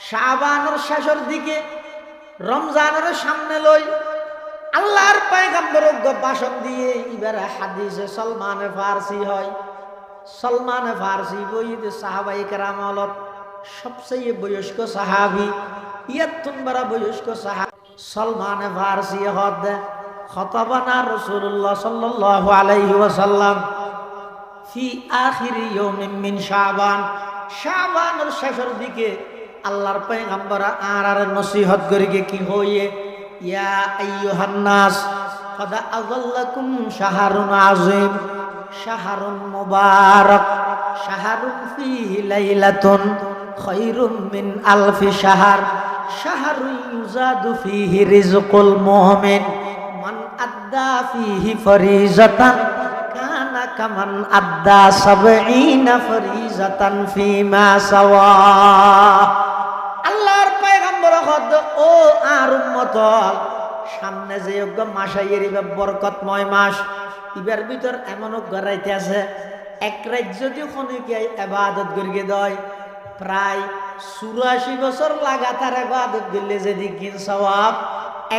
শাবানের শেষের দিকে রমজানের সামনে লই আল্লাহর পয়গম্বর ভাষণ দিয়ে এবারে হাদিসে সলমানে ফারসি হয়। সলমানে ফারসি বইতে সাহাবাই কেরামলত সবচেয়ে বয়স্ক সাহাবি, ইয়াতুন বারা বয়স্ক সাহাবি সলমানে ফারসি হদ খতবানা রাসূলুল্লাহ সাল্লাল্লাহু আলাইহি ওয়াসাল্লাম ফি আখিরি ইয়াউমিন মিন শাবান। শাবানের শেষের দিকে আল্লাহর পয়গম্বর আর নসিহত করিকে কি হইয়ে, ইয়া আইয়ুহান নাস قد أظلكم شهر عظيم شهر مبارك شهر فيه ليلة خير من ألف شهر شهر يزاد فيه رزق المؤمن من أدى فيه فريضة كان كمن أدى 70 فريضة فيما سوى। আল্লাহর পয়গম্বর হদ ও আর উম্মত, সামনে যে মাস আইয়ের ইবার বরকতময় মাস, ইবার ভিতর এমন গড়াইতে আছে এক রাত যদি খনিকে ইবাদত করিয়ে দেয় প্রায় 84 বছর লাগাতার ইবাদত করলে যেদিকে সওয়াব,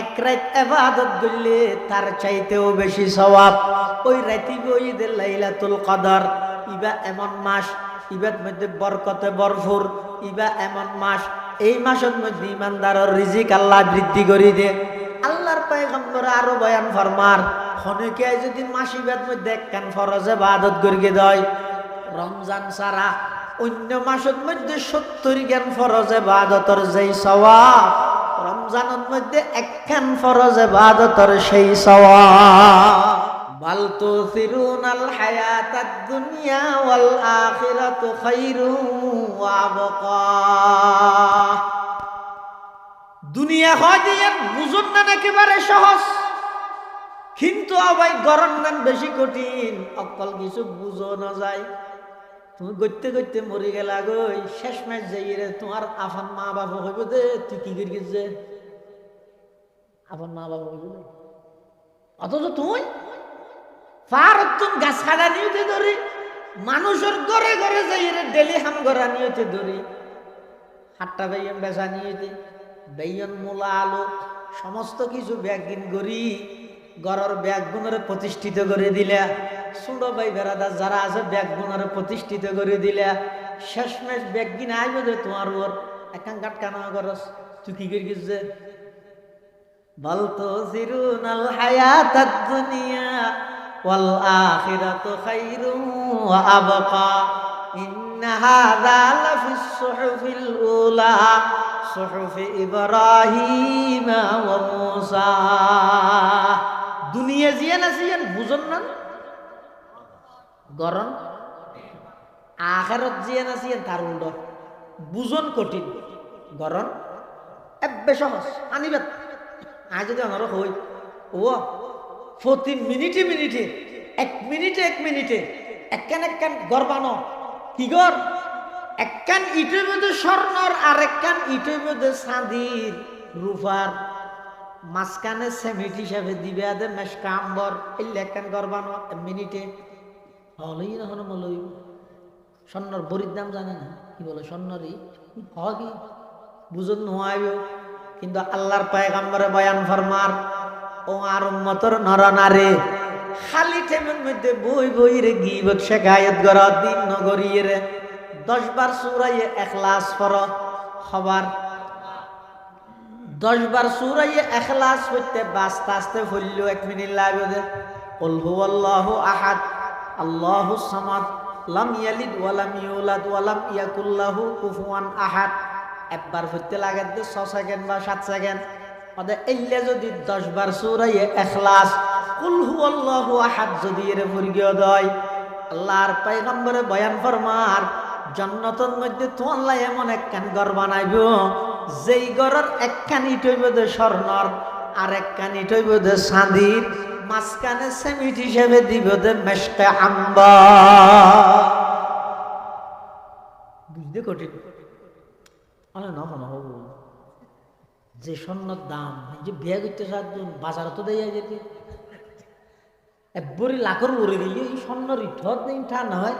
এক রাত ইবাদত করলে তার চাইতেও বেশি সওয়াব। ওই রাতি বইদে লাইলাতুল কদর। ইবা এমন মাস, ইবার মধ্যে বরকতে ভরপুর। ইবা এমন মাস, এই মাসের মধ্যে ইমানদারের রিজিক আল্লাহ বৃদ্ধি করে দে। আল্লাহর পয়গম্বর আরো বয়ান ফরমার, খনিকে যদি মাসিবের মধ্যে একখান ফরজ ইবাদত করিয়ে দেয়, রমজান ছাড়া অন্য মাসের মধ্যে 70 জ্ঞান ফরজ ইবাদতের যেই সওয়াব, রমজানের মধ্যে একখান ফরজ ইবাদতের সেই সওয়াব। বাল তুসিরুনাল হায়াতাদ দুনিয়া ওয়াল আখিরাতু খায়রুন ওয়া আবকা। দুনিয়া হয় যে বুঝুন না একেবারে সহজ, কিন্তু আবার গরম নান বেশি কঠিন। অকল কিছু বুঝো না যায়, তুমি গড়তে গড়তে মরে গেলা গই, শেষ ম্যাচ যাই রে তোমার আফান মা বাবা হইব দে, তুই কি করি গেছে আফান মা বাবা হইব দে। অথচ তুই ফারতুন গাছ কাটা নিয়েতে ধরি, মানুষের ঘরে ঘরে যাই রে ডেলি হাম গড়া নিয়েতে ধরি, হাট্টা বেয়ন বেচা নিয়েতে বেয়ন মূলা আলু সমস্ত কিছু ব্যাগিন করি ঘরের ব্যাগগুণরে প্রতিষ্ঠিত করে দিলা। ছোট ভাই বেড়াদার যারা আছে ব্যাগগুণরে প্রতিষ্ঠিত করে দিলা। শেষমেশ ব্যাগিন আইব যে তোমার ওর একান কাট কানা করস, তুই কি করে গেছে বলতো জিরুনাল হায়াতাদ দুনিয়া ওয়াল আখিরাতু খায়রুন ওয়া আবকা। ইন্না হাযা লাফিস সুহুফিল উলা সুহুফি ইব্রাহিম ওয়া মূসা। দুনিয়া জিয়ান আসিয়ান বুঝন না গরম, আখিরাত জিয়ান আসিয়ান তার উল্টো বুঝন কঠিন, গরম এব্বে সহজ। আনিবাত আজ যদি অনর হই ও প্রতি মিনিটে মিনিটে এক মিনিটে একখান একখান গর্বানো কি গর, একখান ইটের মধ্যে স্বর্ণর আর একখান ইটের মধ্যে চাঁদির রূপার মাঝখানে সেমিট হিসাবে দিবে আদে মেশকা আম্বর এই একখান গর্বানো মিনিটে হলেই না হলো মলই। স্বর্ণর বড়ির দাম জানে না, কি বলে স্বর্ণরই হয় কি বুঝুন নোয়াইব। কিন্তু আল্লাহর পয়গম্বরে বয়ান ফরমার, ও আর উম্মতর নরনারে খালি টেমের মধ্যে বই বই রে গীবত শেখায়ত গড় দিন নগরিয়ে রে 10 বার সূরা ইখলাস পড়ো খবর, 10 বার সূরা ইখলাস হইতে আস্তে আস্তে হইলো 1 মিনিট লাগবে দে। কুল হুয়াল্লাহু আহাদ আল্লাহুস সামাদ লাম ইয়ালিদ ওয়া লাম ইউলাদ ওয়া লাম ইয়াকুল লাহু কুফুয়ান আহাদ। একবার হইতে লাগে 6 সেকেন্ড বা 7 সেকেন্ড। মানে এইলে যদি 10 বার সূরা ইখলাস কুল হুয়াল্লাহু আহাদ যদি এর পড়িয়ে দেয়, আল্লাহর পয়গম্বরে বয়ান ফরমার জান্নাতের মধ্যে তো আল্লাহ এমন একখান ঘর বানাইব, যেই ঘরের একখান ইট হইব দে স্বর্ণর আর একখান ইট হইব দে চাঁদির, মাঝখানে সেমিট হিসেবে দিব দে মেশকে আম্বর। বুঝতে কঠিন না মনে হব যে স্বর্ণর দাম যে বিয়া করতে সাতজন বাজার তো দেয় যেতে একবারে লাখর উড়ে দিলে এই স্বর্ণর ইঠত নেই ঠা নয়।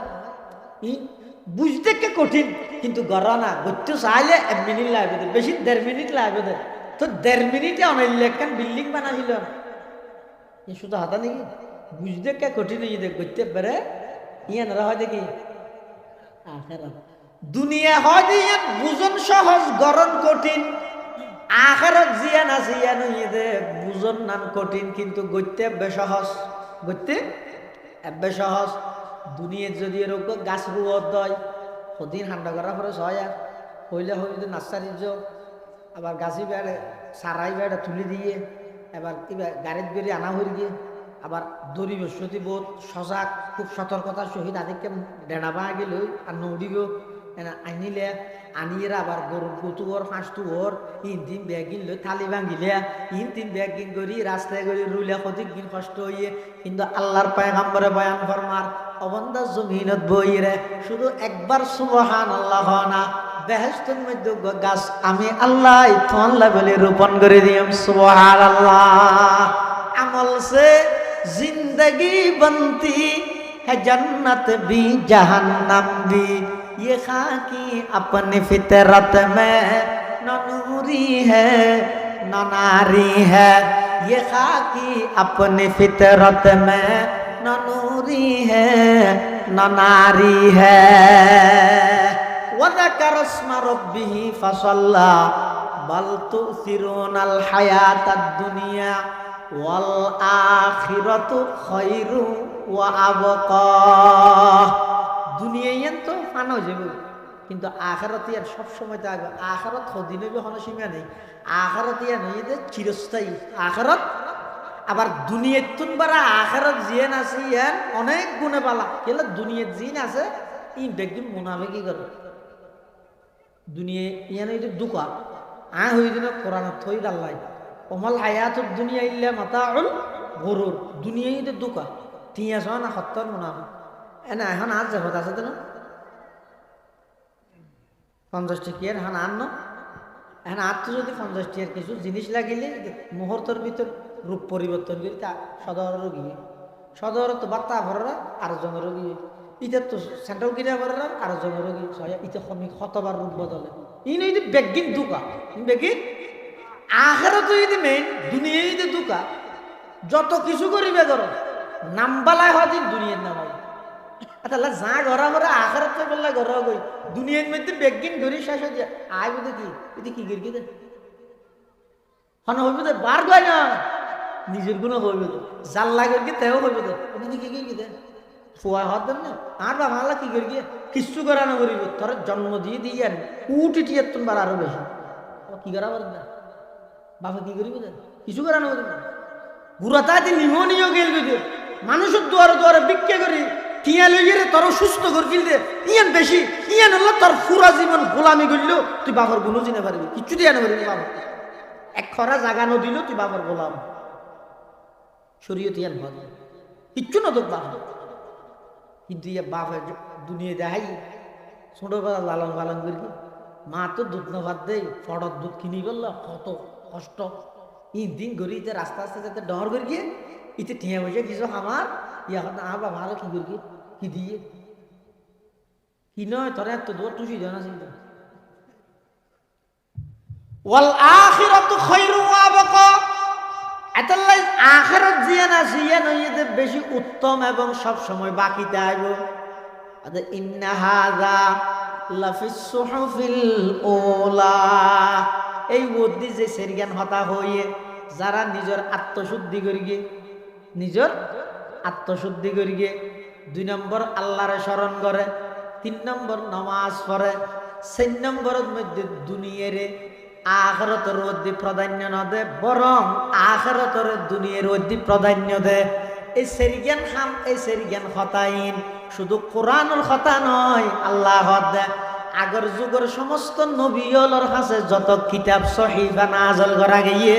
বুঝতে কে কঠিন কিন্তু গড়া না গড়তে চাইলে 1 মিনিট লাগবে বেশি 1.5 মিনিট লাগবে তো 1.5 মিনিটে অনাইলে একখান বিল্ডিং বানাইল এ শুধু হাতা নাকি বুঝতে কে কঠিন হয়ে দেখ গড়তে পারে ইয়ানরা হয় দেখি আখেরাত দুনিয়া হয় দিয়ে বুঝন সহজ গরণ কঠিন আখেরাত জিয়ান আছে ইয়ান হইয়ে দে বুঝন নান কঠিন কিন্তু গড়তে বেসহজ গড়তে বেসহজ দুনিয়ার যদি এরকম গাছ রুয়ত দয় সদিন ঠান্ডা করার পরে হয় আর হইলে হইলে নার্সারির যোগ আবার গাছি বেড়ে সারাই বেড়ে তুলে দিয়ে এবার কিবা গাড়ির বেড়ে আনা হয়ে গিয়ে আবার দড়ি বসতি বোধ সজাগ খুব সতর্কতার সহিত আদিকে ডেনা বাঁ গেল আর নৌড়িব আনিলে আনিয়ে আবার গরুর গুতুর ফাঁসতুর ইন ব্যাগিন লই থালি ভাঙিলে ইন ব্যাগিন করি রাস্তায় করি রুলে ক্ষতি দিন কষ্ট হইয়ে কিন্তু আল্লাহর পয়গম্বরে বয়ান ফরমার অবন্দা জমিনত বইরে শুধু একবার সুবহানাল্লাহ না বেহেশতের মধ্যে গাছ আমি আল্লাহ তোয়াল্লা বলে রোপণ করে দিলাম সুবহানাল্লাহ আমল সে जिंदगी बनती है जन्नत भी जहन्नम भी ये खाकी अपनी फितरत में न नूरी है न नारी है ये खाकी अपनी फितरत में न नूरी है न नारी है वज़कर अस्म रब्बिह फसल्ला बल तुसिरूनल हयातद दुनिया ওয়াল আখিরাতু খায়রু ওয়া আবকা দুনিয়ায় তো ফানা হয়ে যাবে কিন্তু আখিরাতে আর সব সময় থাকবে আখিরাত হদিনে কোনো সীমা নেই আখিরাতে আর নেই যে চিরস্থায়ী আখিরাত আবার দুনিয়ার তুন বারা আখিরাত জিয়ান আছে ইয়ান অনেক গুণে পালা কেলা দুনিয়ার জিন আছে ই বেগিন মুনাফিকি করে দুনিয়া ইয়ান এই দুকা হই দিন কোরআন থই আল্লাহ ওমাল হায়াতুদ দুনিয়া ইল্লা মাতাউল গুরুর দুনিয়াই তো দুকা টিয়া না সত্তর মুনাফিক এনা এখন আজ যাব আছে তো না 50 টাকার এখন আন না এখন আর তো যদি 50 টাকার কিছু জিনিস লাগিলে মুহূর্তের ভিতর রূপ পরিবর্তন করি তা সদর রোগী সদর তো বার্তা ভরার আর জন রোগী ইটা তো সেন্ট্রাল কিনা ভরার আর জন রোগী ইটা কমি কতবার রূপ বদলে ই নই বেগিন দুকা বেগিন আখেরাত যদি মেন দুনিয়ায় যদি দুকা যত কিছু করিবে করো নামবালায় হয় দিন দুনিয়ার নাম হয় তাহলে যা ঘরা ঘরে আখেরাত বললে ঘর গই দুনিয়ার মধ্যে বেগিন ঘুরি শেষ হয়ে যায় আয় বুঝে কি এটি কি গিরকি দে হন হইবে দে বার গয় না নিজের গুণ হইবে দে জাল্লা গিরকি তেও হইবে দে এটি কি গিরকি দে ফুয়া হত দেন না আর বাবা আল্লাহ কি গিরকি কিচ্ছু করা না করিবে তোর জন্ম দিয়ে দিয়ে উঠি টিয়ার তোমার আরো বেশি কি করা পারেন না বাবা কি করিব কিছু করানো গুড়াতা দিন নিমোনিও গেল মানুষের দুয়ারে দুয়ারে ভিক্ষা করি টিয়া লই গেলে তোর সুস্থ করে কিনতে ইয়ান বেশি ইয়ান হল তোর পুরা জীবন গোলামি করলেও তুই বাবার গুলো চিনে পারবি কিচ্ছু দিয়ে আনা পারবি বাবা এক খরা জাগা নদিল তুই বাবার গোলাম শরীয়ত ইয়ান ভাব কিচ্ছু না তোর বাবা কিন্তু ইয়া বাবা দুনিয়া দেখাই ছোটবেলা লালন পালন করি মা তো দুধ না ভাত দেয় ফড়র দুধ কিনি বললো কত কষ্ট দিন ঘুরি রাস্তা আস্তে যাতে ডর করে গিয়ে ইতে ঠেঁ বসে কিছু আমার ইয়া বাবা ভালো কি করি কি দিয়ে কি নয় তোর এত দূর টুসি জানা চিন্তা ওয়াল আখিরাতু খায়রু ওয়া আবকা এতলাই আখিরাত জিয়ান আছে ইয়ান হইতে বেশি উত্তম এবং সব সময় বাকিতে আইব আদ ইন্না হাযা লাফিস সুহুফিল উলা এই বুদ্ধি যে সেরজ্ঞান হতা হইয়ে যারা নিজের আত্মশুদ্ধি করিগে নিজের আত্মশুদ্ধি করিগে 2 নম্বর আল্লাহরে স্মরণ করে 3 নম্বর নামাজ পড়ে 4 নম্বরের মধ্যে দুনিয়ারে আখিরাতের মধ্যে প্রাধান্য না দে বরং আখিরাতের দুনিয়ার মধ্যে প্রাধান্য দে এই সেরজ্ঞান খাম এই সেরজ্ঞান হতাইন শুধু কোরআনের কথা নয় আল্লাহ হদে আগর যুগের সমস্ত নবীর কাছে যত কিতাব সহিফা নাযিল করা গিয়ে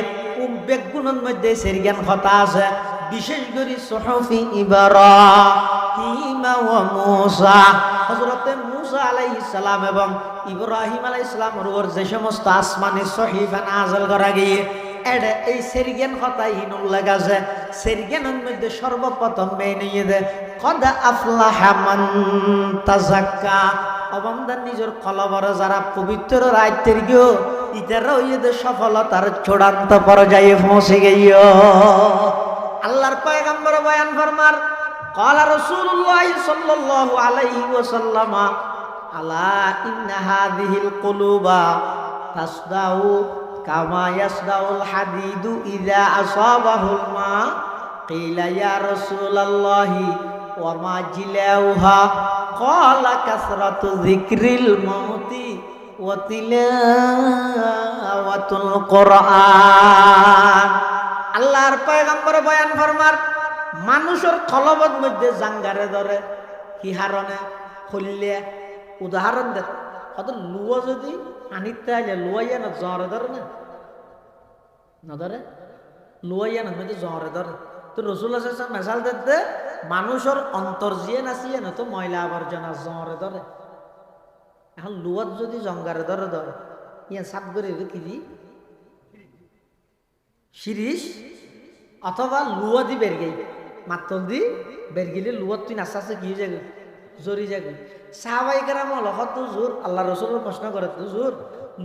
বেগুনের মধ্যে সেরজ্ঞান কথা আছে বিশেষ করে সুহুফি ইব্রাহিম ওয়া মূসা হযরতে মূসা আলাইহিস সালাম এবং ইব্রাহিম আলাইহিস সালামের উপর যে সমস্ত আসমানি সহিফা নাযিল করা গিয়ে এডে এই সেরজ্ঞান কথা ইনুল লাগাছে সেরজ্ঞানের মধ্যে সর্বপ্রথম মেনে দে কদ আফলাহা মান তাযাক্কা অবন্দার নিজের কলবর যারা পবিত্র রাইতের গিয়েও ইতারা ওইদের সফলতার চূড়ান্ত পর্যায়ে পৌঁছে গিয়েও আল্লাহর পয়গম্বর বয়ান ফরমার ক্বালা রাসূলুল্লাহ সাল্লাল্লাহু আলাইহি ওয়াসাল্লাম আলা ইন্না হাযিহিল কুলুবা তাসদাউ কামা ইয়াসদাউল হাদিদু ইযা আসাবাহুল মা কিলা ইয়া রাসূলুল্লাহি ওয়া মা জিলাউহা ক্বালা কাসরাতু যিকরিল মাউতি ওয়া তিলাওয়াতুল কুরআন। আল্লাহর পয়গম্বর বয়ান ফরমার মানুষের কলবত মধ্যে জাঙ্গারে ধরে কি হারণে খুললে উদাহরণ দেখ অত লুয়া যদি আনিতে আইলে লুয়াইয়া না জ্বরে ধরে না ধরে লুয়াইয়া না মধ্যে জ্বরে ধরে তো রসুল মেশাল দেখতে মানুষের অন্তর জিয়ে নাচিয়ে না তো ময়লা আবর্জনা জ্বরে ধরে এখন লুয়াত যদি জঙ্গারে ধরে ইয়া সাপ করে কি দি শিরিষ অথবা লুয়া দি বের গেই মাত্তল দি বের গেলে লুয়াত তুই নাচা আছে কি যাবে জরি যাবে সাহাবাই কেরাম হত জোর আল্লাহ রসুলের প্রশ্ন করে তো জোর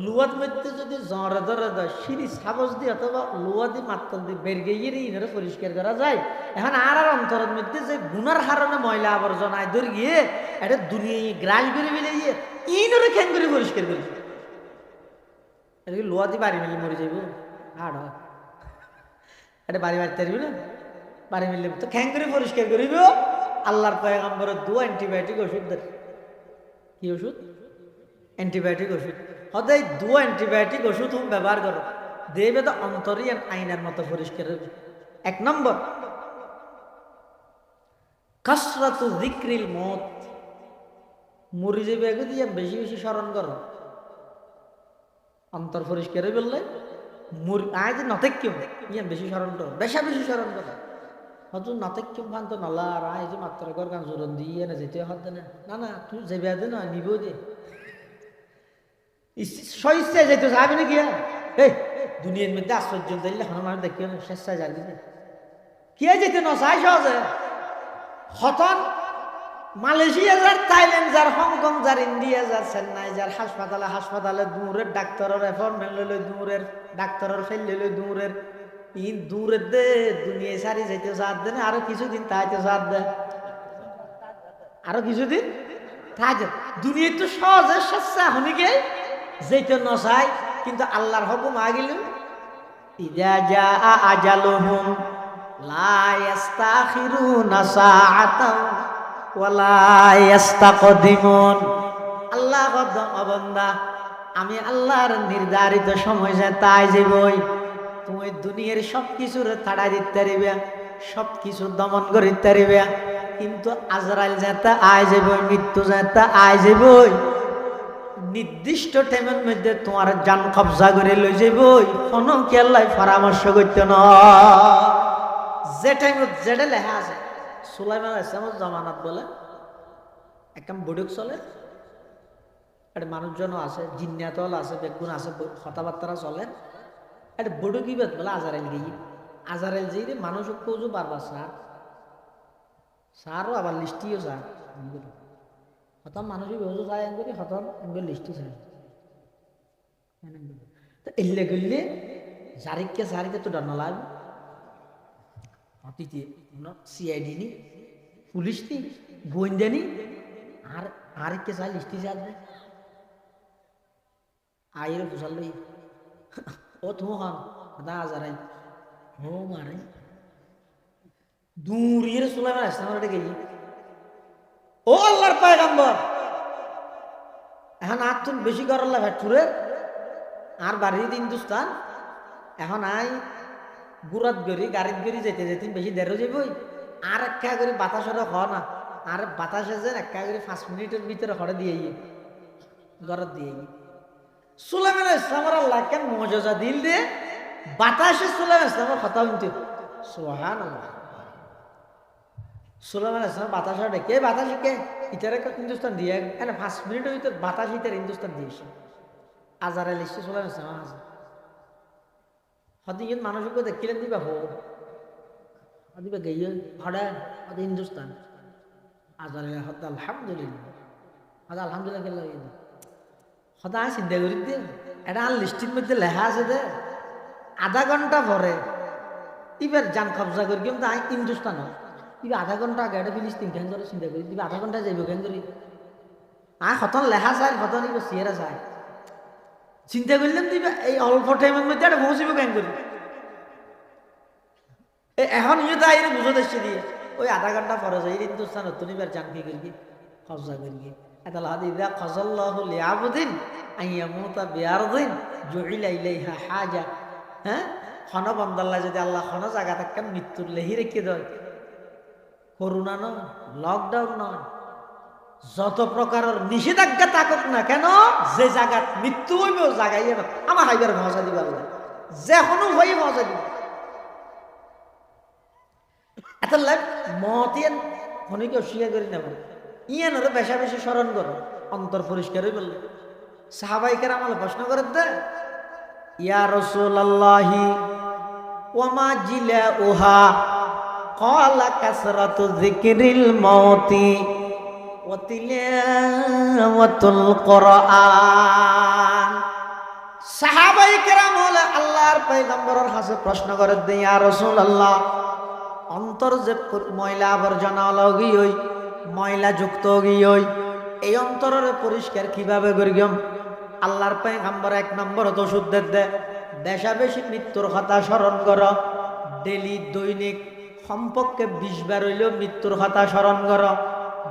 লুয়াত মধ্যে যদি জ্বরে ধরে দেয় শিরিষ সাবজ দি অথবা লুয়া দি মাত্তল দি বের গিয়ে ইনারে পরিষ্কার করা যায় এখন আর অন্তরের মধ্যে যে গুনার হারণে ময়লা আবর্জনায় ধরে গিয়ে এটা দুনিয়া গ্রাস করে মিলে গিয়ে ইনরে খ্যাং করে পরিষ্কার করি এটা কি লোয়া দিয়ে বাড়ি মিলে মরে যাইব হাড় এটা বাড়ি মারতে পারবি না বাড়ি মিললে তো খ্যাং করে পরিষ্কার করিব আল্লাহর পয়গম্বরের দু অ্যান্টিবায়োটিক ওষুধ দেয় কি ওষুধ অ্যান্টিবায়োটিক ওষুধ সদায় দু অ্যান্টিবায়োটিক ওষুধ ব্যবহার করো দেবে তো অন্তরই আইনার মতো পরিষ্কার হবে। এক নম্বর কাসরাতু যিকরিল মউত মরি যাবে আগে দিয়ে বেশি বেশি স্মরণ করো অন্তর পরিষ্কার হয়ে বললে আজ নতেক্য ইয়া বেশি স্মরণ করো বেশা বেশি স্মরণ করো হয়তো নতেক্য ভান্ত নলা আর আয় যে মাত্র কর গান জোরন দিয়ে না যেতে হতে না না না তুই যাবে দে না নিব দে স্বেচ্ছায় যেতে যাবি না গিয়া এই দুনিয়ার মধ্যে আশ্চর্য দিলে আমার দেখিও না স্বেচ্ছায় যাবি না কে যেতে না চাই সহজে হতন মালয়েশিয়া যার থাইল্যান্ড যার হংকং যার ইন্ডিয়া যার চেন্নাই যার হাসপাতালে দূরের ডাক্তারের অ্যাপয়েন্টমেন্ট লইলে দূরের ডাক্তারের ফেল লইলে দূরের দূরের দে দুনিয়ায় সারি যাইতে সাথ দে না আরো কিছুদিন তাইতে সাথ দে আরো কিছুদিন থাকে দুনিয়ায় তো সহজে স্বেচ্ছা হনিকে যেতে নসাই কিন্তু আল্লাহর হুকুম আগিল ইযা জাআ আজালুহুম লা ইস্তাখিরুনা সাআতাও ওয়ালা ইস্তাকদিমুন। আল্লাহ বান্দা আমি আল্লাহর নির্ধারিত সময় যে তাই যাবই তুমি দুনিয়ার সব কিছুর তাড়া দিতে পারিবে সব কিছু দমন করিতে পারিবে কিন্তু আজরাইল যেতে আয় যাবই মৃত্যু যেতে আয় যাবই নির্দিষ্ট টাইমের মধ্যে তোমার জান কবজা করে লই যাবই কোনো কি আল্লাহ পরামর্শ করতে না যে টাইমত যেটা লেখা আছে সুলাইমান ইসলামের জামানাত বলে একদম বডুক চলে একটা মানুষজনও আছে জিন্নাতল আছে বেগুন আছে কথাবার্তা চলে একটা বডুক ইবাদ বলে আজারাইল গিয়ে আজারাইল যেয়ে মানুষ কোজো বারবার সারও আবার লিস্টিও সার হতম মানুষই বেহজো চায় করি হতম এমনি লিস্টি চায় তো এলে গেলে জারিকে তো ডানা লাগবে অতীতে সিআইডি নি পুলিশ নি গোয়েন্দা নি আর আরেককে চাই লিস্টি চাঁদবে আয়ের ফুসাল লই ও তুমি হন দা হাজারাই ও মারে দূরিয়ে সুলাইমান ইসলামের গেলি ও আল্লাহর পয়গম্বর এখন আর তুমি বেশি করার লাগে টুরে আর বাড়ির হিন্দুস্তান এখন আই গুড়াত গড়ি গাড়িত গড়ি যেতে যেতে বেশি দেরো যাবই আর একটা করে বাতাসরে হ না আর বাতাসে যে একটা করে 5 মিনিটের ভিতরে হরে দিয়ে ঘরত দিয়ে সুলাইমান ইসলামের আল্লাহ কেন মজা দিল দিয়ে বাতাসে সুলাইমান ইসলামের কথা শুনতে সুবহানাল্লাহ সুলাইমান ইসলাম বাতাসে ডেকে বাতাসে কে ইতারে হিন্দুস্তান দিয়ে 5 মিনিটের ভিতরে বাতাস ইতারে হিন্দুস্তান দিয়েছে আজারাইল এসে সুলাইমান ইসলাম আছে হদিন মানুষকে দেখিলেন দিবা হো দিবা গেয়ে হড়া হিন্দুস্তান আজারাইল হদ আলহামদুলিল্লাহ আজ আলহামদুলিল্লাহ কেন লাগে সদায় চিন্তা করি দে এটা লিস্টির মধ্যে লেখা আছে দে আধা ঘন্টা পরে এবার যান কবজা করি কিন্তু আই হিন্দুস্তান ইবে আধা ঘন্টা আগে এটা ফিলিস্তিন কেন করে চিন্তা করি দিবে আধা ঘন্টা যাইব কেন করি আয় হতন লেখা চাই হতন ইবে সিয়ারা চাই চিন্তা করলাম দিবে এই অল্প টাইমের মধ্যে এটা পৌঁছিব কেন করি এখন ইয়ে তাই বুঝো দেখছে দিয়ে ওই আধা ঘন্টা পরে যাই হিন্দুস্তান তুমি এবার যান কি করি কবজা করি এটা লাদ ইদা খাযাল্লাহু লিআবদিন আইয়ামুতা বিআরদিন জুইলা ইলাইহা হাজা হ্যাঁ খন বন্দাল্লাহ যদি আল্লাহ খন জায়গা থাকেন মৃত্যুর লেহি রেখে দেয় করোনা নয় লকডাউন নয় যত প্রকারের নিষেধাজ্ঞা থাকুক না কেন যে জায়গা মৃত্যু হইব জায়গায় আমার হাইবার মজা দিবা যে কোনো হয়ে মজা দিব এত লাইফ মতিয়ান খনিকে অস্বীকার করি না ইয়ান ওরা বেশা বেশি স্মরণ করো অন্তর পরিষ্কার হয়ে বললে সাহাবাইকার আমল প্রশ্ন করে দে ইয়া রাসূলুল্লাহি ওয়া মা জিলাউহা ক্বালা কাসরাতু যিকরিল মাউতি ওয়া তিলাওয়াতুল কুরআন সাহাবাইকার আমল আল্লাহর পয়গম্বরের কাছে প্রশ্ন করে দে ইয়া রাসূলুল্লাহ অন্তর যে ময়লা আবর্জনা লগি হই ময়লা যুক্ত গিয়ে এই অন্তরের পরিষ্কার কিভাবে করিম আল্লাহর পয়গম্বর এক নম্বর তো ওষুধ দে বেশা বেশি মৃত্যুর কথা স্মরণ কর ডেলি দৈনিক সম্পর্কে 20 বার হইলেও মৃত্যুর কথা স্মরণ কর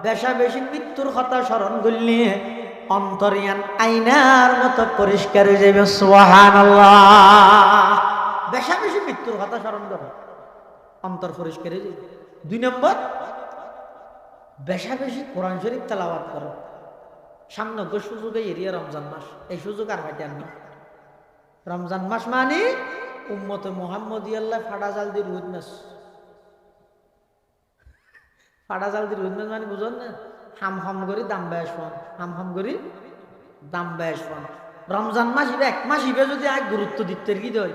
বেশা বেশি মৃত্যুর কথা স্মরণ করলে অন্তরিয়ান আয়নার মতো পরিষ্কার হয়ে যাবে সুবহানাল্লাহ বেশা বেশি মৃত্যুর কথা স্মরণ কর অন্তর পরিষ্কার হয়ে যাবে 2 নম্বর বেশা বেশি কোরআন শরীফ তেলাওয়াত করো সামনে সুযোগে এরিয়া রমজান মাস এই সুযোগ আর হয়তো না রমজান মাস মানে উম্মতে মুহাম্মদিয়াল্লাহ ফাটা জাল দিয়ে রুদ মাস ফাটা জাল দিয়ে রুদ মাস মানে বুঝুন না হাম হাম করি দাম বেশ হাম হাম করি দাম বেশ রমজান মাস ইবে 1 মাস ইবে যদি আজ গুরুত্ব দিতে কি দেয়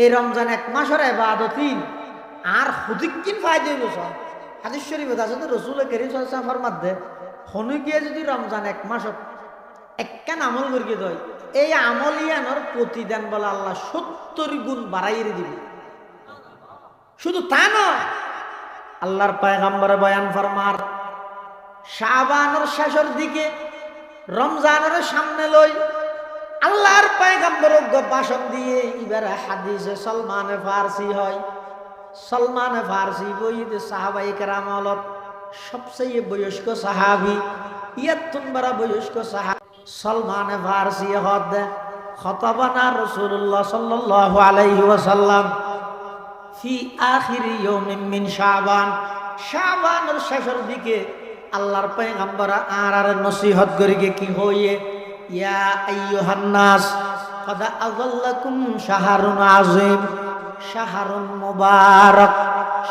এই রমজান 1 মাসের ইবাদতিন আর হুদিকিন ফায়দা হইব সব হাদিস শরীফে আছে তো রাসূল কারীম সাল্লাল্লাহু আলাইহি ওয়াসাল্লাম ফরমাতে হনুকিয়ে যদি রমজান 1 মাস একখান আমল করিয়ে দেয় এই আমলিয়ানোর প্রতিদান বলে আল্লাহ 70 গুণ বাড়াইয়ে দিবে শুধু তা নয় আল্লাহর পয়গম্বর বয়ান ফরমার শাবানের শেষের দিকে রমজানের সামনে লই আল্লাহর পয়গম্বর ভাষণ দিয়ে এবারে হাদিসে সলমানে ফারসি হয় সলমান ফারসি বইতে সাহাবাই কেরামলত সবচেয়ে বয়স্ক সাহাবি ইয়াতুন বারা বয়স্ক সাহাবি সলমান ফারসি হদ খতাবানা রাসূলুল্লাহ সাল্লাল্লাহু আলাইহি ওয়াসাল্লাম ফি আখির ইয়াউমিন মিন শাবান শাবানের শেষের দিকে আল্লাহর পয়গম্বর আর নসিহত করিগে কি হইয়ে ইয়া আইয়ুহান নাস قد أظلكم شهر عظيم شهر مبارك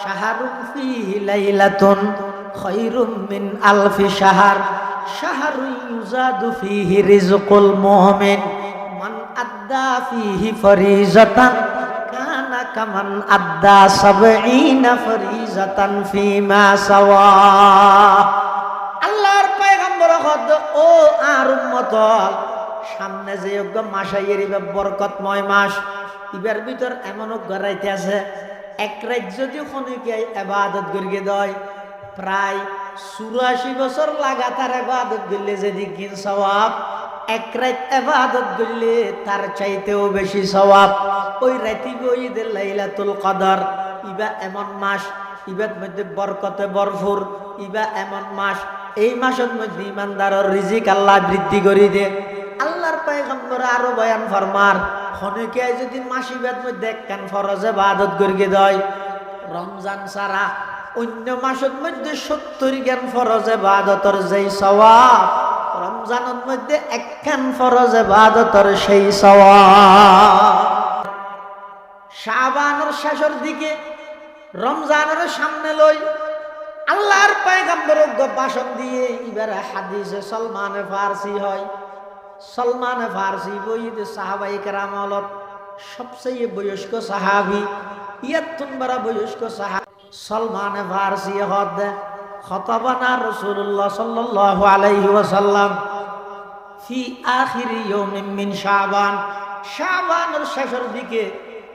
شهر فيه ليلة خير من ألف شهر شهر يزاد فيه رزق المؤمن من أدى فيه فريضة كان كمن أدى 70 فريضة فيما سوى আল্লাহর পয়গম্বর হদ ও আর উম্মত সামনে যে মাসাইয়ের ইবার বরকতময় মাস ইবার ভিতর এমন গড়াইতে আছে এক রাত যদি খনিকে ইবাদত করিয়ে দেয় প্রায় 84 বছর লাগাতার ইবাদত করলে যেদিন সওয়াব এক রাত ইবাদত করলে তার চাইতেও বেশি সওয়াব ওই রাতি ঈদের লাইলাতুল কদর ইবা এমন মাস ইবার মধ্যে বরকতে ভরপুর ইবা এমন মাস এই মাসের মধ্যে ইমানদারের রিজিক আল্লাহ বৃদ্ধি করে দে আল্লাহর পয়গম্বর আরো বয়ান ফরমার খনিকে যদি মাসিবের মধ্যে একখান ফরজ ইবাদত করিয়ে দেয় রমজান ছাড়া অন্য মাসের মধ্যে 70 জ্ঞান ফরজ ইবাদতের যেই সওয়াব রমজানের মধ্যে একখান ফরজ ইবাদতের সেই সওয়াব শাবানের শেষের দিকে রমজানের সামনে লই আল্লাহর পয়গম্বর ভাষণ দিয়ে এবারে হাদিসে সলমানে ফারসি হয় সলমানে ফারসি বইতে সাহাবাই কেরামলত সবচেয়ে বয়স্ক সাহাবি ইয়াতুন বারা বয়স্ক সাহাবি সলমানে ফারসি হদ খতাবানা রাসূলুল্লাহ সাল্লাল্লাহু আলাইহি ওয়াসাল্লাম ফি আখিরি ইয়াউমিন মিন শাবান, শাবানের শেষের দিকে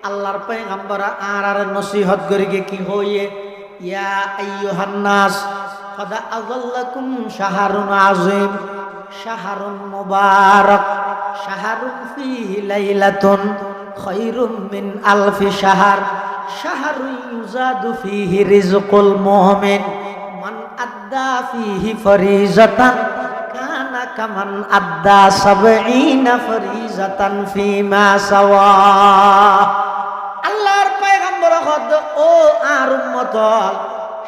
আল্লাহর পয়গম্বর আর নসিহত করিকে কি হইয়ে, ইয়া আইয়ুহান নাস قد أظلكم شهر عظيم شهر مبارك شهر فيه ليلة خير من ألف شهر شهر يزاد فيه رزق المؤمن من أدى فيه فريضة كان كمن أدى 70 فريضة فيما سواه আল্লাহর পয়গম্বর হদ ও আর উম্মত,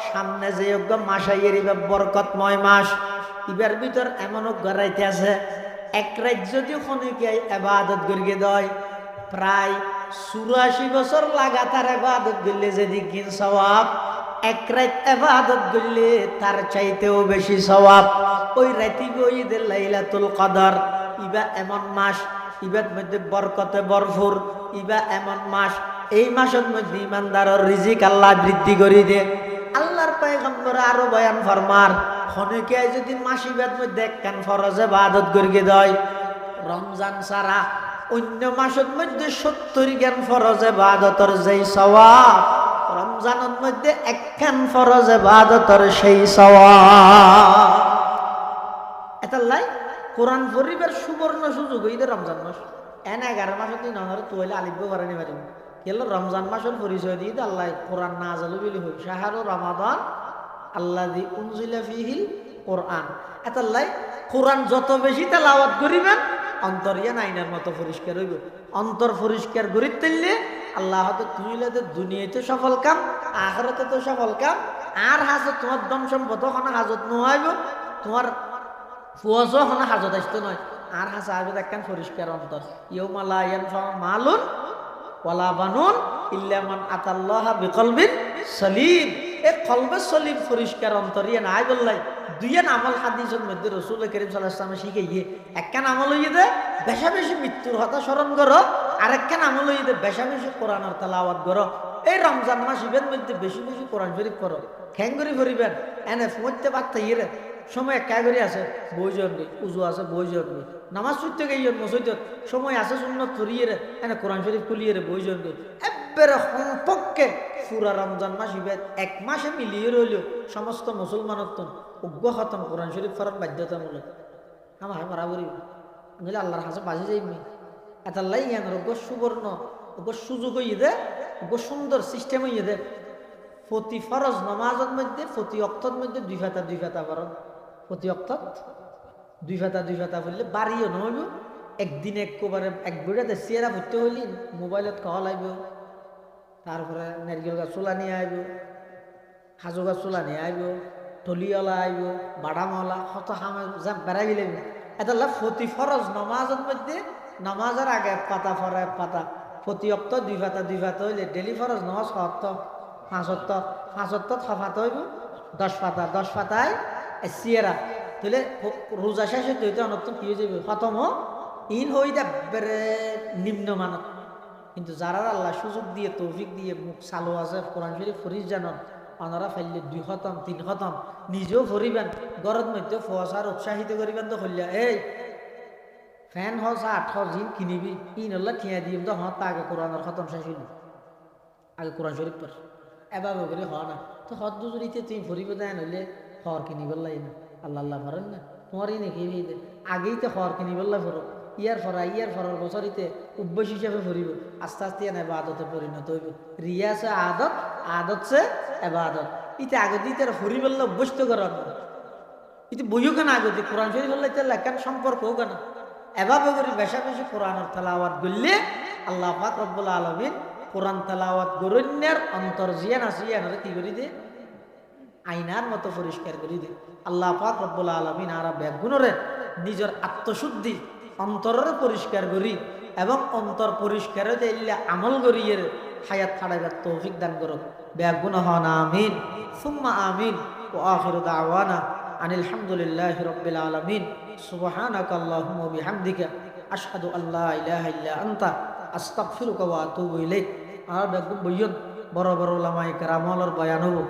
সামনে যে যোগ্য মাস আইরিবে বরকতময় মাস, ইবার ভিতর এমন গড়াইতে আছে এক রাত যদি খনিকে ইবাদত করিয়ে দেয় প্রায় 84 বছর লাগাতার ইবাদত করলে যেদিন সওয়াব, এক রাত ইবাদত করলে তার চাইতেও বেশি সওয়াব। ওই রাতি গইদে লাইলাতুল কদর, ইবা এমন মাস, ইবার মধ্যে বরকতে ভরপুর, ইবা এমন মাস, এই মাসের মধ্যে ইমানদারের রিজিক আল্লাহ বৃদ্ধি করে দে। আল্লাহর পয়গম্বর আরো বয়ান ফরমান, খনিকে যদি মাসিবাদ মধ্যে একখান ফরজ ইবাদত করিয়ে দেয়, রমজান ছাড়া অন্য মাসের মধ্যে 70 জ্ঞান ফরজ ইবাদতের যেই সওয়াব, রমজানের মধ্যে একখান ফরজ ইবাদতের সেই সওয়াব। এতাল্লাই কোরআন পড়িবার সুবর্ণ সুযোগ হইতে রমজান মাস। 11 মাসের দিন আমরা তোলে আলিব্য করে নিতে পারি কেল রমজান মাসের পরিচয় দিয়ে আল্লাহ কোরআন নাযাল বিলি হই শাহরু রমাদান আল্লাযী উনজিলা ফীহিল কোরআন। এতাল্লাই কোরআন যত বেশি তেলাওয়াত করিবেন অন্তর ইয়া নাইনার মতো পরিষ্কার হইব। অন্তর পরিষ্কার করি তুললে আল্লাহ হয়তো তুইলে দুনিয়াতে সফল কাম, আখিরাতে তো সফল কাম। আর হাজত তোমার দম সম্পদ ওখানে হাজত নোহাইব, তোমার ফুয়াজও ওখানে হাজত আসতে নয়। আর হাসা আসবে একখান পরিষ্কার অন্তর। ইয়াউমা লা ইয়ানফাউ মালুন ওয়ালা বানুন ইল্লা মান আতাল্লাহা বিকলবিন সলিম। এই কলবে সলিম পরিষ্কার অন্তর ইয়ে নাই বললাই দুইয়ের আমল হাদিসের মধ্যে রাসূল কারীম সাল্লাল্লাহু আলাইহি ওয়াসাল্লাম শিখাইয়ে, একখান আমল হইয়ে দে বেশা বেশি মৃত্যুর কথা স্মরণ করো, আর একখান আমল হইয়ে দে বেশা বেশি কোরআনের তেলাওয়াত করো। এই রমজান মাস ইবের মধ্যে বেশি বেশি কোরআন শরীফ করো, খ্যাঙ্গরি করিবেন এনে মধ্যে বার্তা ইয়ে সময় একা করে আছে বই জন্মে, উজু আছে বই জন্মে, নামাজ পড়তে গিয়ে মসজিদত সময় আছে সুন্নত করিয়ে এনে কোরআন শরীফ খুলিয়ে বই জন্মে। একবারে সম্পর্কে পুরা রমজান মাস ইবের এক মাসে মিলিয়ে রইলেও সমস্ত মুসলমানের তো উগ্র খতম কোরআন শরীফ ফরান বাধ্যতামূলক। আমার বরাবরই নইলে আল্লাহর হাসে বাজি যাইবনি। এতাল্লাই ইয়ান উগ্র সুবর্ণ উগ্র সুযোগ হইয়ে দে, উগ্র সুন্দর সিস্টেম হইয়ে দে। প্রতি ফরজ নামাজের মধ্যে প্রতি ওয়াক্তের মধ্যে দুই ফাতা ফরজ, প্রতি ওয়াক্তত দুই ফাতা বললে বাড়িও নহইব। একদিন একবারে এক বিড়াতে চেয়ারা ভরতে হইলি মোবাইলত কল আইব, তারপরে নারকেল গাছ চোলা নিয়ে আইব, খাজু গাছ চোলা নিয়ে আইব, টলিওয়ালা আইব, বাদামওয়ালা কত সামে যা বেড়াই গেলাম। এটা প্রতি ফরজ নামাজের মধ্যে নামাজের আগে এক পাতা ফরা এক পাতা, প্রতি ওয়াক্ত দুই ফাতা হইলে ডেলি ফরজ নামাজ পাঁচত্ব ফাতা হইব 10 পাতায় চেয়ারা তাহলে রোজা শেষে তৈতে অনর্থন কি হয়ে যাবে খতম ইন হয়ে যাবে নিম্নমানত। কিন্তু যারা আল্লাহ সুযোগ দিয়ে তৌফিক দিয়ে মুখ চালু আছে কোরআন শরীফ ফরিজ জানন, ওনারা ফাইলে 2 খতম 3 খতম নিজেও ফরিবেন, ঘরের মধ্যে ফসার উৎসাহিত করিবেন। তো হইলা এই ফ্যান হস 8 জিন কিনিবি ইন আল্লাহ ঠিয়া দিম তো হত আগে কোরআনের খতম শেষ হইল, আগে কোরআন শরীফ পড় এভাবে করে হওয়া না। তো হদ দুজুরিতে তুমি ফরিবে দেয় নইলে খর কিনি বললাই না, আল্লাহ ভরেন না তোমারই নাকি আগেই তো খর কিনি বললাই ফরো ইয়ার ফরার বছরিতে অভ্যাস হিসাবে ফরিব, আস্তে আস্তে এনে আদতে পরিণত হইব। রিয়া সে আদত সে এবাদত। ইতে আগতে ইতে ফরি বললে অভ্যস্ত করার ইতে বইও কেন আগতে কোরআন শরীফ বললে কেন সম্পর্ক হোক না। এভাবে করে বেশা বেশি কোরআনের তেলাওয়াত করলে আল্লাহ পাক রব্বুল আলামিন কোরআন তেলাওয়াত গরণ্যের অন্তর জিয়ান আছে ইয়ানরে কি করি দে আইনার মতো পরিষ্কার করে দে। আল্লাহ পাক রব্বুল আলামিন আর ব্যাগুণরে নিজের আত্মশুদ্ধি অন্তরের পরিষ্কার করি এবং অন্তর পরিষ্কার দিলে আমল করিয়ে হায়াত ছাড়াইবার তৌফিক দান করুক। ব্যাগুণ হন আমিন সুম্মা আমিন। ও আখিরু দাওয়ানা আনিল হামদুলিল্লাহি রাব্বিল আলামিন। সুবহানাকা আল্লাহুম্মা ওয়া বিহামদিকা আশহাদু আল্লা ইলাহা ইল্লা আনতা আস্তাগফিরুকা ওয়া আতুবু ইলাইক। আর ব্যাগুণ বইয়ন বড় বড় ওলামায়ে কেরামর বয়ান হবো,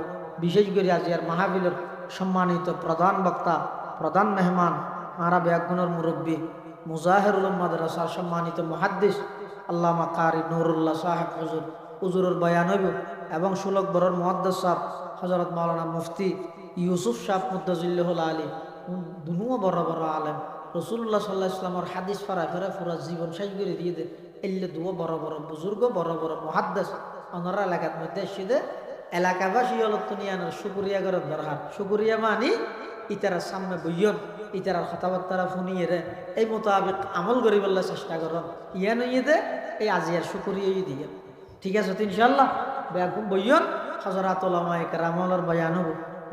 বিশেষ করে আজ আর মাহফিলের সম্মানিত প্রধান বক্তা, প্রধান মেহমান, মারা ব্যাগুনের মুরব্বী, মুজাহিরুল মাদ্রাসার সম্মানিত মুহাদ্দিস আল্লামা কারি নুরুল্লাহ সাহেব হুজুর, হুজুরের বয়ান হইব এবং সুলক বরর মুহাদ্দিস সাহেব হযরত মাওলানা মুফতি ইউসুফ সাহেব মুদ্দাজিল্লাহুল আলী, দুনুও বড় বড় আলেম, রাসূলুল্লাহ সাল্লাল্লাহু আলাইহি ওয়াসাল্লামের হাদিস পড়া করে পুরো জীবন শেষ করে দিয়ে দে। এলে দুও বড় বড় বুজুর্গ, বড় বড় মুহাদ্দিস ওনারা এলাকার মধ্যে এসে এলাকাবাসী অলত্তনিয়ানোর শুকুরিয়া করার দরকার। শুকুরিয়া মানি ইতারার সামনে বইয়ন, ইতারার কথাবার্তারা শুনিয়ে রে এই মোতাবেক আমল করিবার চেষ্টা করন। ইয়া নইয়ে দে এই আজিয়ার শুকুরিয়াই দিয়ে। ঠিক আছে তো ইনশাল্লাহ বেগুম বইয়ন হযরত উলামায়ে কেরামর বয়ান হব।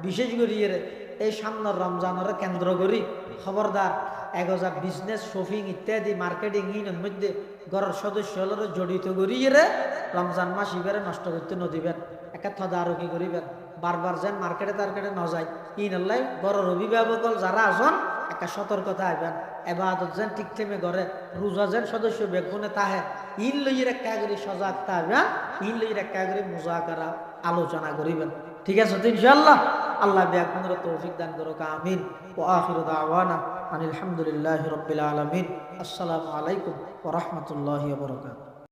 বিশেষ করিয়ে রে এই সামনের রমজানের কেন্দ্র করি খবরদার এগোজা বিজনেস, শপিং ইত্যাদি মার্কেটিং ইনের মধ্যে ঘরের সদস্যরা জড়িত করিয়ে রে রমজান মাস ইবারে নষ্ট করতে নদিবেন। একটা তদারকি করিবেন, বারবার যেন মার্কেটে টার্কেটে ন যায়। ইনাল্লাই ঘরের অভিভাবক যারা আছেন একটা সতর্কতা আইবেন, এবাদত যেন ঠিক টাইমে ঘরে, রোজা যেন সদস্য বেগুনে তাহে ইন লইয়ের একটা করে সজাগ থাকবেন, ইন লইয়ের একটা করে মুজাকারা আলোচনা করিবেন। ঠিক আছে তো ইনশাআল্লাহ। আল্লাহ বেগুনের তৌফিক দান করুক, আমিন। ওয়া আখিরু দাওয়ানা আনিল হামদুলিল্লাহি রাব্বিল আলামিন। আসসালামু আলাইকুম ওয়া রাহমাতুল্লাহি ওয়া বারাকাতুহু।